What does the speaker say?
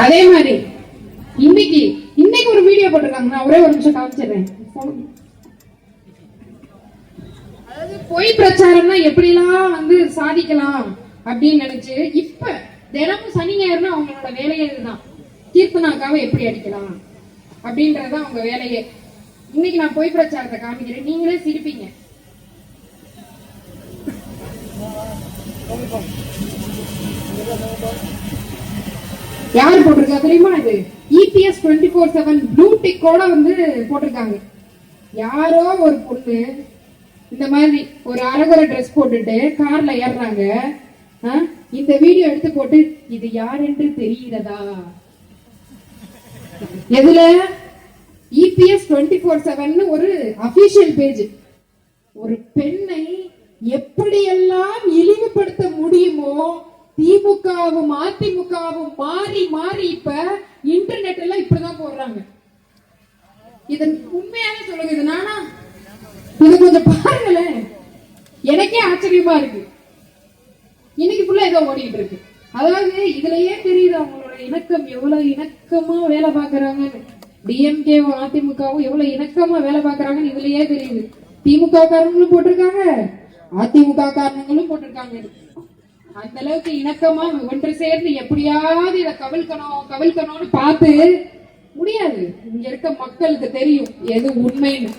அதே மாதிரி இன்னைக்கு ஒரு வீடியோ போட்டிருக்காங்க. நான் ஒரே ஒரு நிமிஷம் காமிச்சிடுறேன். அதாவது பொய் பிரச்சாரம்னா எப்படிலாம் வந்து சாதிக்கலாம் அப்படின்னு நினைச்சு இப்ப தினமும் சனி ஞாயிறுனா அவங்களோட வேலையே இதுதான். கீர்த்தனாக்காவை எப்படி அடிக்கலாம் அப்படின்றதுதான் அவங்க வேலையே. இன்னைக்கு நான் பொய் பிரச்சாரத்தை காமிக்கிறேன், நீங்களே சிரிப்பீங்க. யார் போட்டிருக்கா தெரியுமா? இது EPS 24/7 ப்ளூ டிக்கோட வந்து போட்டிருக்காங்க. யாரோ ஒரு பொண்ணு இந்த மாதிரி ஒரு அரைகுறை ட்ரெஸ் போட்டுட்டு கார்ல ஏறுறாங்க. இந்த வீடியோ எடுத்து போட்டு இது யார் என்று தெரிகிறதா? எதுல? EPS 24/7 ஒரு அபிஷியல் பேஜ். ஒரு பெண்ணை எப்படியெல்லாம் இழிவுபடுத்த முடியுமோ திமுகவும் அதிமுகவும் மாறி மாறி இப்ப இன்டர்நெட் எல்லாம் இப்படிதான் போடுறாங்க. இது உண்மையான சொல்லுங்க. இது நானா? இது கொஞ்சம் பாருங்களேன், எனக்கே ஆச்சரியமா இருக்கு. இன்னைக்கு ஃபுல்லா ஏதோ ஓடிட்டு இருக்கு. அதாவது இதுலயே தெரியுது அவங்களோட இணக்கம், எவ்வளவு இணக்கமா வேலை பாக்குறாங்கன்னு. டிஎம்கேவும் அதிமுகவும் எவ்வளவு இணக்கமா வேலை பாக்குறாங்கன்னு இதுலயே தெரியுது. திமுக காரங்களும் போட்டிருக்காங்க, அதிமுக காரணங்களும் போட்டிருக்காங்க. அந்த அளவுக்கு இணக்கமா ஒன்று சேர்ந்து எப்படியாவது இதை கவிழ்க்கணும்னு பார்த்து முடியாது. இங்க இருக்க மக்களுக்கு தெரியும் எது உண்மைன்னு.